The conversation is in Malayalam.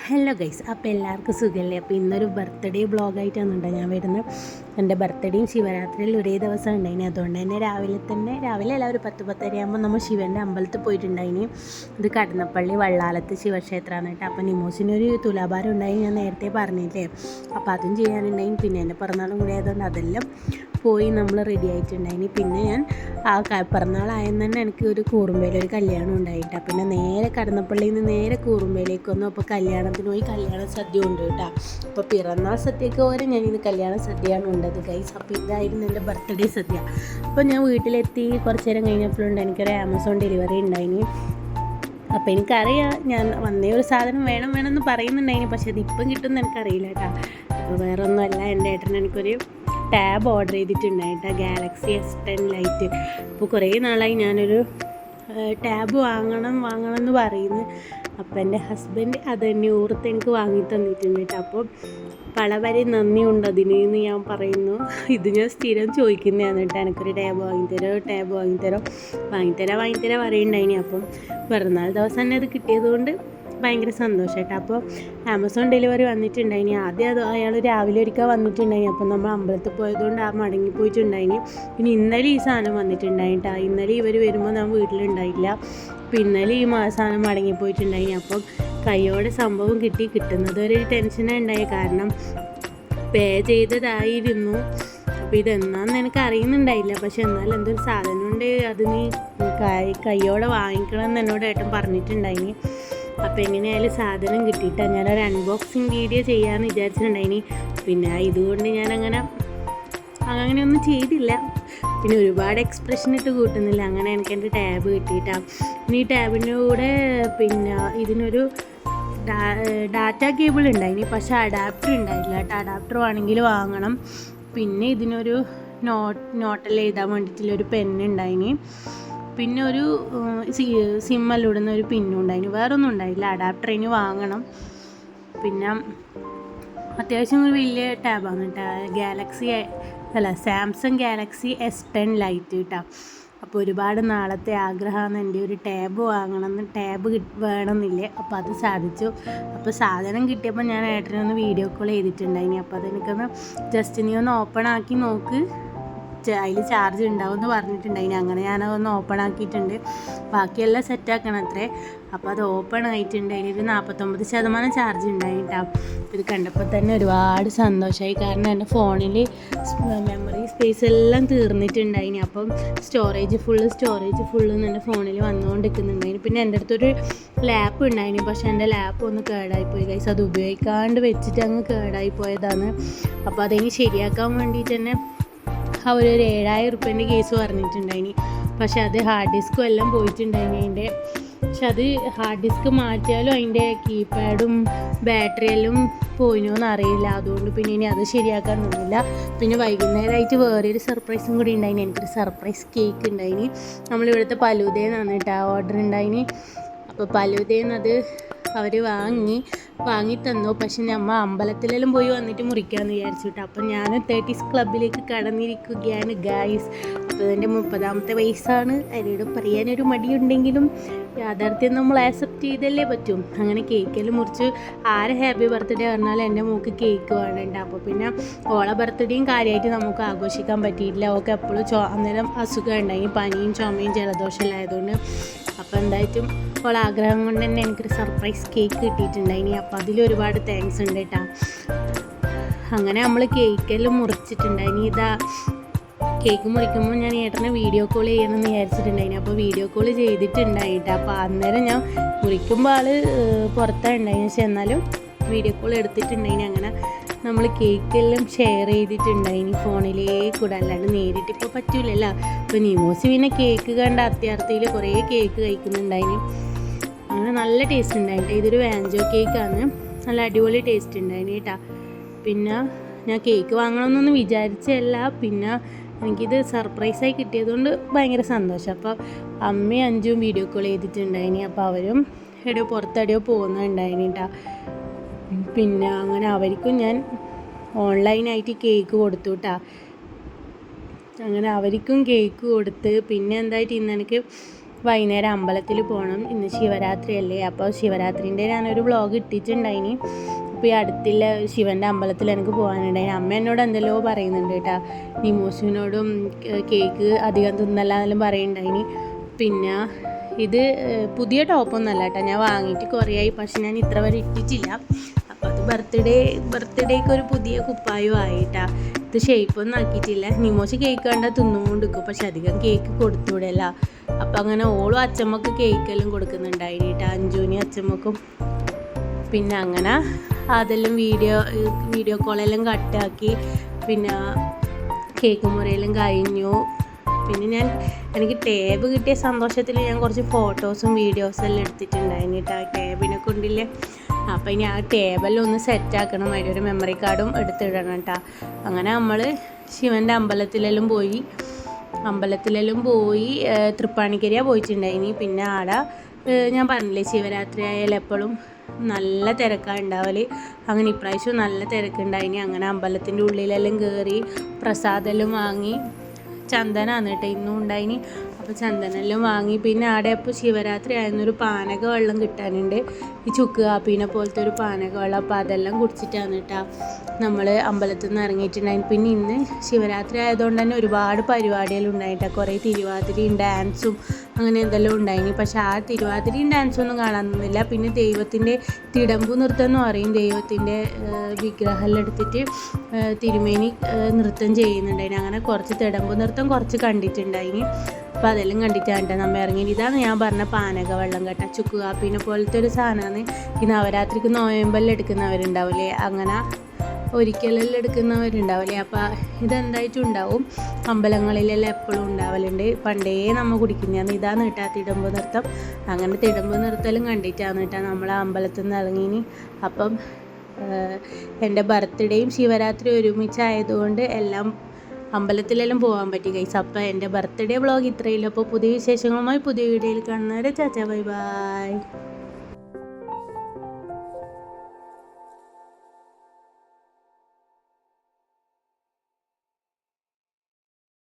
ഹലോ ഗൈസ്, അപ്പോൾ എല്ലാവർക്കും സുഖമല്ലേ? അപ്പോൾ ഇന്നൊരു ബർത്ത്ഡേ ബ്ലോഗായിട്ടാണ് ഞാൻ വരുന്നത്. എൻ്റെ ബർത്ത്ഡേയും ശിവരാത്രിയിൽ ഒരേ ദിവസം ഉണ്ടായിന്. അതുകൊണ്ട് തന്നെ രാവിലെ അല്ല, ഒരു 10-10:30 ആകുമ്പോൾ നമ്മൾ ശിവൻ്റെ അമ്പലത്തിൽ പോയിട്ടുണ്ടായിന്. ഇത് കടന്നപ്പള്ളി വള്ളാലത്ത് ശിവക്ഷേത്രമാണ് കേട്ടോ. അപ്പോൾ നിമോസിനൊരു തുലാഭാരം ഉണ്ടായി, ഞാൻ നേരത്തെ പറഞ്ഞില്ലേ. അപ്പോൾ അതും ചെയ്യാനുണ്ടായി. പിന്നെ എൻ്റെ പിറന്നാളും കൂടി ആയതുകൊണ്ട് അതെല്ലാം പോയി നമ്മൾ റെഡി ആയിട്ടുണ്ടായിന്. പിന്നെ ഞാൻ പിറന്നാളായെന്ന് തന്നെ എനിക്ക് ഒരു കൂറുമ്പയിലൊരു കല്യാണം ഉണ്ടായിട്ടാണ്. പിന്നെ നേരെ കടന്നപ്പള്ളിയിൽ നിന്ന് നേരെ കൂറുമ്പയിലേക്ക് വന്നു. അപ്പോൾ കല്യാണത്തിന് പോയി കല്യാണ സദ്യ ഉണ്ട് കേട്ടോ. അപ്പോൾ പിറന്നാൾ സദ്യക്ക് പോലെ ഞാനിത് കല്യാണ സദ്യയാണ് ഉണ്ടത് ഗൈസ്. അപ്പോൾ ഇതായിരുന്നു എൻ്റെ ബർത്ത്ഡേ സദ്യ. അപ്പോൾ ഞാൻ വീട്ടിലെത്തി കുറച്ച് നേരം കഴിഞ്ഞപ്പോഴുണ്ട് എനിക്കൊരു ആമസോൺ ഡെലിവറി ഉണ്ടായിന്. അപ്പോൾ എനിക്കറിയാം ഞാൻ വന്നേ ഒരു സാധനം വേണമെന്ന് പറയുന്നുണ്ടായിന്, പക്ഷേ അതിപ്പം കിട്ടുമെന്ന് എനിക്കറിയില്ല കേട്ടോ. അപ്പോൾ വേറെ ഒന്നുമല്ല, എൻ്റെ ഏട്ടൻ എനിക്കൊരു ടാബ് ഓർഡർ ചെയ്തിട്ടുണ്ടായിട്ടാ, ഗാലക്സി S10 ലൈറ്റ്. അപ്പോൾ കുറേ നാളായി ഞാനൊരു ടാബ് വാങ്ങണം എന്ന് പറയുന്നു. അപ്പോൾ എൻ്റെ ഹസ്ബൻഡ് അത് ഓർത്ത് എനിക്ക് വാങ്ങി തന്നിട്ടുണ്ട് കേട്ടോ. അപ്പോൾ വളരെ നന്ദിയുണ്ട് അതിന് ഞാൻ പറയുന്നു. ഇത് ഞാൻ സ്ഥിരം ചോദിക്കുന്നതാണ് കേട്ടോ, എനിക്കൊരു ടാബ് വാങ്ങിത്തരാം പറയുന്നുണ്ടായിനി. അപ്പം പിറന്നാൾ ദിവസം തന്നെ അത് കിട്ടിയതുകൊണ്ട് ഭയങ്കര സന്തോഷം കേട്ടോ. അപ്പോൾ ആമസോൺ ഡെലിവറി വന്നിട്ടുണ്ടായിനി. ആദ്യം അയാൾ രാവിലെ ഒരിക്കൽ വന്നിട്ടുണ്ടായിനി. അപ്പം നമ്മൾ അമ്പലത്തിൽ പോയതുകൊണ്ട് മടങ്ങിപ്പോയിട്ടുണ്ടായിനി. പിന്നെ ഇന്നലെ ഈ സാധനം വന്നിട്ടുണ്ടായിട്ടാ. ഇന്നലെ ഇവർ വരുമ്പോൾ ഞാൻ വീട്ടിലുണ്ടായില്ല. അപ്പോൾ ഇന്നലെ ഈ സാധനം മടങ്ങിപ്പോയിട്ടുണ്ടായിനി. അപ്പം കയ്യോടെ സംഭവം കിട്ടുന്നത് ഒരു ടെൻഷനാണ് ഉണ്ടായത്, കാരണം പേ ചെയ്തതായിരുന്നു. അപ്പോൾ ഇതെന്നാന്ന് എനിക്ക് അറിയുന്നുണ്ടായില്ല. പക്ഷെ എന്നാലും എന്തൊരു സാധനമുണ്ട്, അത് നീ കയ്യോടെ വാങ്ങിക്കണം എന്ന് എന്നോട് ഏട്ടൻ പറഞ്ഞിട്ടുണ്ടായിനി. അപ്പോൾ എങ്ങനെയായാലും സാധനം കിട്ടിയിട്ടാണ് ഞാനൊരു അൺബോക്സിങ് വീഡിയോ ചെയ്യാമെന്ന് വിചാരിച്ചിട്ടുണ്ടായിനി. പിന്നെ ഇതുകൊണ്ട് അങ്ങനെയൊന്നും ചെയ്തില്ല. പിന്നെ ഒരുപാട് എക്സ്പ്രഷൻ ഇട്ട് കൂട്ടുന്നില്ല. അങ്ങനെ എനിക്ക് എൻ്റെ ടാബ് കിട്ടിയിട്ടാണ്. പിന്നെ ഈ ടാബിൻ്റെ കൂടെ പിന്നെ ഇതിനൊരു ഡാറ്റ കേബിൾ ഉണ്ടായിനി, പക്ഷേ അഡാപ്റ്റർ ഉണ്ടായില്ല കേട്ടോ. അഡാപ്റ്റർ വേണമെങ്കിൽ വാങ്ങണം. പിന്നെ ഇതിനൊരു നോട്ടെല്ലാം എഴുതാൻ വേണ്ടിയിട്ടുള്ളൊരു പെന്നുണ്ടായിനി. പിന്നെ ഒരു സിമ്മെല്ലാം ഒരു പിന്നും ഉണ്ടായിന്. വേറൊന്നും ഉണ്ടായില്ല. അഡാപ്റ്റർ ഇനി വാങ്ങണം. പിന്നെ അത്യാവശ്യം ഒരു വലിയ ടാബാണ് കേട്ടോ, സാംസങ് ഗാലക്സി S10 ലൈറ്റ് കേട്ടോ. അപ്പോൾ ഒരുപാട് നാളത്തെ ആഗ്രഹമാണ് എൻ്റെ ഒരു ടാബ് വാങ്ങണമെന്ന്. ടാബ് വേണമെന്നില്ലേ, അപ്പോൾ അത് സാധിച്ചു. അപ്പോൾ സാധനം കിട്ടിയപ്പോൾ ഞാൻ ഏട്ടനൊന്ന് വീഡിയോ കോൾ ചെയ്തിട്ടുണ്ടായിനി. അപ്പോൾ അതെനിക്കൊന്ന് ജസ്റ്റ് നീ ഒന്ന് ഓപ്പൺ ആക്കി നോക്ക്, അതിൽ ചാർജ് ഉണ്ടാവുമെന്ന് പറഞ്ഞിട്ടുണ്ടായിന്. അങ്ങനെ ഞാനതൊന്ന് ഓപ്പൺ ആക്കിയിട്ടുണ്ട്. ബാക്കിയെല്ലാം സെറ്റാക്കണം അത്രേ. അപ്പോൾ അത് ഓപ്പൺ ആയിട്ടുണ്ട്. അതിലൊരു 49% ചാർജ് ഉണ്ടായിട്ടാണ്. ഇത് കണ്ടപ്പോൾ തന്നെ ഒരുപാട് സന്തോഷമായി, കാരണം എൻ്റെ ഫോണിൽ മെമ്മറി സ്പേസ് എല്ലാം തീർന്നിട്ടുണ്ടായിന്. അപ്പം സ്റ്റോറേജ് ഫുള്ള് എൻ്റെ ഫോണിൽ വന്നുകൊണ്ടിരിക്കുന്നുണ്ടായിന്. പിന്നെ എൻ്റെ അടുത്തൊരു ലാപ്പ് ഉണ്ടായിന്, പക്ഷേ എൻ്റെ ലാപ്പ് ഒന്ന് കേടായിപ്പോയി ഗൈസ്. അത് ഉപയോഗിക്കാണ്ട് വെച്ചിട്ട് അങ്ങ് കേടായിപ്പോയതാണ്. അപ്പോൾ അതിന് ശരിയാക്കാൻ വേണ്ടിയിട്ട് തന്നെ അവരൊരു 7,000 റുപ്യേൻ്റെ കേസ് പറഞ്ഞിട്ടുണ്ടായിനി. പക്ഷെ അത് ഹാർഡ് ഡിസ്കും എല്ലാം പോയിട്ടുണ്ടായിനി അതിൻ്റെ. പക്ഷെ അത് ഹാർഡ് ഡിസ്ക് മാറ്റിയാലും അതിൻ്റെ കീപാഡും ബാറ്ററിയെല്ലാം പോയിനോന്ന് അറിയില്ല. അതുകൊണ്ട് പിന്നെ ഇനി അത് ശരിയാക്കാൻ നിന്നില്ല. പിന്നെ വൈകുന്നേരമായിട്ട് വേറൊരു സർപ്രൈസും കൂടി ഉണ്ടായിനി. എനിക്കൊരു സർപ്രൈസ് കേക്ക് ഉണ്ടായിനി. നമ്മളിവിടുത്തെ പലൂതേന്നാണ് കേട്ടോ ഓർഡർ ഉണ്ടായിനി. അപ്പോൾ പലൂതേന്നത് അവർ വാങ്ങി തന്നു. പക്ഷെ നമ്മൾ അമ്പലത്തിലെല്ലാം പോയി വന്നിട്ട് മുറിക്കാമെന്ന് വിചാരിച്ചിട്ട്. അപ്പം ഞാൻ 30s ക്ലബിലേക്ക് കടന്നിരിക്കുകയാണ് ഗായ്സ്. അപ്പോൾ ഇതിൻ്റെ 30ാമത്തെ വയസ്സാണ്. അതിനോട് പറയാനൊരു മടിയുണ്ടെങ്കിലും യാഥാർത്ഥ്യം നമ്മൾ ആക്സെപ്റ്റ് ചെയ്തല്ലേ പറ്റും. അങ്ങനെ കേക്കെല്ലാം മുറിച്ച് ആരെ ഹാപ്പി ബർത്ത്ഡേ പറഞ്ഞാലും എൻ്റെ മോൾക്ക് കേക്ക് വേണമുണ്ട്. അപ്പോൾ പിന്നെ ഓളെ ബർത്ത്ഡേയും കാര്യമായിട്ട് നമുക്ക് ആഘോഷിക്കാൻ പറ്റിയില്ല. ഓൾക്ക് എപ്പോഴും അന്നേരം അസുഖം ഉണ്ടായി, പനിയും ചുമയും ജലദോഷമെല്ലാം ആയതുകൊണ്ട്. അപ്പോൾ എന്തായിട്ടും ഓളെ ആഗ്രഹം കൊണ്ട് തന്നെ എനിക്കൊരു സർപ്രൈസ് കേക്ക് കിട്ടിയിട്ടുണ്ടായിനി. അപ്പോൾ അതിലൊരുപാട് താങ്ക്സ് ഉണ്ട് കേട്ടോ. അങ്ങനെ നമ്മൾ കേക്കെല്ലാം മുറിച്ചിട്ടുണ്ടായിനി. ഇതാ കേക്ക് മുറിക്കുമ്പോൾ ഞാൻ ഏട്ടനെ വീഡിയോ കോൾ ചെയ്യണമെന്ന് വിചാരിച്ചിട്ടുണ്ടായിനി. അപ്പോൾ വീഡിയോ കോൾ ചെയ്തിട്ടുണ്ടായിട്ടാ. അപ്പോൾ അന്നേരം ഞാൻ മുറിക്കുമ്പോൾ ആൾ പുറത്താണ് ഉണ്ടായിന്, പക്ഷെ എന്നാലും വീഡിയോ കോൾ എടുത്തിട്ടുണ്ടായിനി. അങ്ങനെ നമ്മൾ കേക്കെല്ലാം ഷെയർ ചെയ്തിട്ടുണ്ടായിനി ഫോണിലേക്കൂടെ, അല്ലാണ്ട് നേരിട്ട് ഇപ്പോൾ പറ്റൂലല്ലോ. ഇപ്പോൾ നിമോസ് പിന്നെ കേക്ക് കണ്ട അത്യാർത്ഥിയിൽ കുറേ കേക്ക് കഴിക്കുന്നുണ്ടായിനി. അങ്ങനെ നല്ല ടേസ്റ്റ് ഉണ്ടായിട്ട്. ഇതൊരു വാഞ്ചോ കേക്കാണ്, നല്ല അടിപൊളി ടേസ്റ്റ് ഉണ്ടായിന് കേട്ടോ. പിന്നെ ഞാൻ കേക്ക് വാങ്ങണമെന്നൊന്നും വിചാരിച്ചല്ല, പിന്നെ എനിക്കിത് സർപ്രൈസായി കിട്ടിയതുകൊണ്ട് ഭയങ്കര സന്തോഷം. അപ്പോൾ അമ്മയും അഞ്ചും വീഡിയോ കോൾ ചെയ്തിട്ടുണ്ടായിനി. അപ്പോൾ അവരും പുറത്തെവിടെയോ പോകുന്നുണ്ടായിനി കേട്ടോ. പിന്നെ അങ്ങനെ അവർക്കും ഞാൻ ഓൺലൈനായിട്ട് കേക്ക് കൊടുത്തു കേട്ടോ. അങ്ങനെ അവർക്കും കേക്ക് കൊടുത്ത് പിന്നെ എന്തായിട്ട് ഇന്ന് എനിക്ക് വൈകുന്നേരം അമ്പലത്തിൽ പോകണം. ഇന്ന് ശിവരാത്രി അല്ലേ, അപ്പോൾ ശിവരാത്രിൻ്റെ ഞാനൊരു വ്ളോഗ് ഇട്ടിട്ടുണ്ടായിനി. അപ്പോൾ ഈ അടുത്തുള്ള ശിവൻ്റെ അമ്പലത്തിൽ എനിക്ക് പോകാനുണ്ടായിന്. അമ്മ എന്നോട് എന്തെല്ലോ പറയുന്നുണ്ട് കേട്ടോ, നിമോസിനോടും കേക്ക് അധികം തിന്നല്ലെന്നെല്ലാം പറയുന്നുണ്ടായിനി. പിന്നെ ഇത് പുതിയ ടോപ്പൊന്നും അല്ല കേട്ടോ, ഞാൻ വാങ്ങിയിട്ട് കുറേ ആയി, പക്ഷെ ഞാൻ ഇത്ര വരെ ഇട്ടിട്ടില്ല. അപ്പോൾ അത് ബർത്ത്ഡേക്ക് ഒരു പുതിയ കുപ്പായും ആയിട്ടാ. ഇത് ഷേപ്പൊന്നും ആക്കിയിട്ടില്ല. നിമോസ് കേക്ക് കണ്ടാൽ തിന്നുകൊണ്ടിരിക്കും, പക്ഷെ അധികം കേക്ക് കൊടുത്തുവിടല്ല. അപ്പം അങ്ങനെ ഓളും അച്ചമ്മക്ക് കേക്കെല്ലാം കൊടുക്കുന്നുണ്ടായിന് കേട്ടോ, അഞ്ജുവിനും അച്ചമ്മക്കും. പിന്നെ അങ്ങനെ അതെല്ലാം വീഡിയോ കോളെല്ലാം കട്ടാക്കി. പിന്നെ കേക്ക് മുറിയെല്ലാം കഴിഞ്ഞു. പിന്നെ എനിക്ക് ടേബ് കിട്ടിയ സന്തോഷത്തിൽ ഞാൻ കുറച്ച് ഫോട്ടോസും വീഡിയോസെല്ലാം എടുത്തിട്ടുണ്ടായിന് കേട്ടോ, ടേബിനെ കൊണ്ടില്ലേ. അപ്പോൾ ഇനി ആ ടേബെല്ലാം ഒന്ന് സെറ്റാക്കണം, അതിലൊരു മെമ്മറി കാർഡും എടുത്തിടണം കേട്ടോ. അങ്ങനെ നമ്മൾ ശിവൻ്റെ അമ്പലത്തിലെല്ലാം പോയി തൃപ്പാണിക്കരിയാണ് പോയിട്ടുണ്ടായിനി. പിന്നെ ആടെ ഞാൻ പറഞ്ഞില്ലേ, ശിവരാത്രി ആയാലും എപ്പോഴും നല്ല തിരക്കാണ് ഉണ്ടാവൽ. അങ്ങനെ ഇപ്രാവശ്യം നല്ല തിരക്കുണ്ടായിനി. അങ്ങനെ അമ്പലത്തിൻ്റെ ഉള്ളിലെല്ലാം കയറി പ്രസാദമെല്ലാം വാങ്ങി. ചന്ദനാണ് കേട്ടോ ഇന്നും ഉണ്ടായിനി. അപ്പോൾ ചന്ദനെല്ലാം വാങ്ങി. പിന്നെ ആടെ അപ്പോൾ ശിവരാത്രി ആയിരുന്നൊരു പാനക വെള്ളം കിട്ടാനുണ്ട്, ഈ ചുക്ക് കാപ്പീനെ പോലത്തെ ഒരു പാനക വെള്ളം. അപ്പോൾ അതെല്ലാം കുടിച്ചിട്ടാണ് കേട്ടോ നമ്മൾ അമ്പലത്തിൽ നിന്ന് ഇറങ്ങിയിട്ടുണ്ടായി. പിന്നെ ഇന്ന് ശിവരാത്രി ആയതുകൊണ്ട് തന്നെ ഒരുപാട് പരിപാടികൾ ഉണ്ടായിട്ടാണ്. കുറേ തിരുവാതിരയും ഡാൻസും അങ്ങനെ എന്തെല്ലാം ഉണ്ടായിനി. പക്ഷെ ആ തിരുവാതിരയും ഡാൻസും ഒന്നും കാണാനൊന്നുമില്ല. പിന്നെ ദൈവത്തിൻ്റെ തിടമ്പു നൃത്തം എന്ന് പറയും, ദൈവത്തിൻ്റെ വിഗ്രഹമെല്ലാം എടുത്തിട്ട് തിരുമേനി നൃത്തം ചെയ്യുന്നുണ്ടായിന്. അങ്ങനെ കുറച്ച് തിടമ്പു നൃത്തം കുറച്ച് കണ്ടിട്ടുണ്ടായിന്. അപ്പോൾ അതെല്ലാം കണ്ടിട്ടാണ് നമ്മൾ ഇറങ്ങി. ഇതാണ് ഞാൻ പറഞ്ഞ പാനക വെള്ളം കേട്ടോ, ചുക്ക് കാപ്പീനെ പോലത്തെ ഒരു സാധനമാണ്. ഈ നവരാത്രിക്ക് നോയമ്പെല്ലാം എടുക്കുന്നവരുണ്ടാവില്ലേ, അങ്ങനെ ഒരിക്കലെല്ലാം എടുക്കുന്നവരുണ്ടാവില്ലേ. അപ്പോൾ ഇതെന്തായിട്ടും ഉണ്ടാവും, അമ്പലങ്ങളിലെല്ലാം എപ്പോഴും ഉണ്ടാവലുണ്ട്. പണ്ടേ നമ്മൾ കുടിക്കുന്നതാണ്. ഇതാണ് കേട്ടോ തിടമ്പ് നൃത്തം. അങ്ങനെ തിടമ്പ് നൃത്തലും കണ്ടിട്ടാണ് കേട്ടോ നമ്മൾ അമ്പലത്തിൽ നിന്ന് ഇറങ്ങിനി. അപ്പം എൻ്റെ ബർത്ത്ഡേയും ശിവരാത്രി ഒരുമിച്ചായതുകൊണ്ട് എല്ലാം അമ്പലത്തിലെല്ലാം പോകാൻ പറ്റി ഗൈസ്. അപ്പോൾ എൻ്റെ ബർത്ത്ഡേ വ്ളോഗ് ഇത്രയില്ല. അപ്പോൾ പുതിയ വിശേഷങ്ങളുമായി പുതിയ വീഡിയോയിൽ കാണുന്നവരെ ചാച്ചാ ബൈ ബൈ.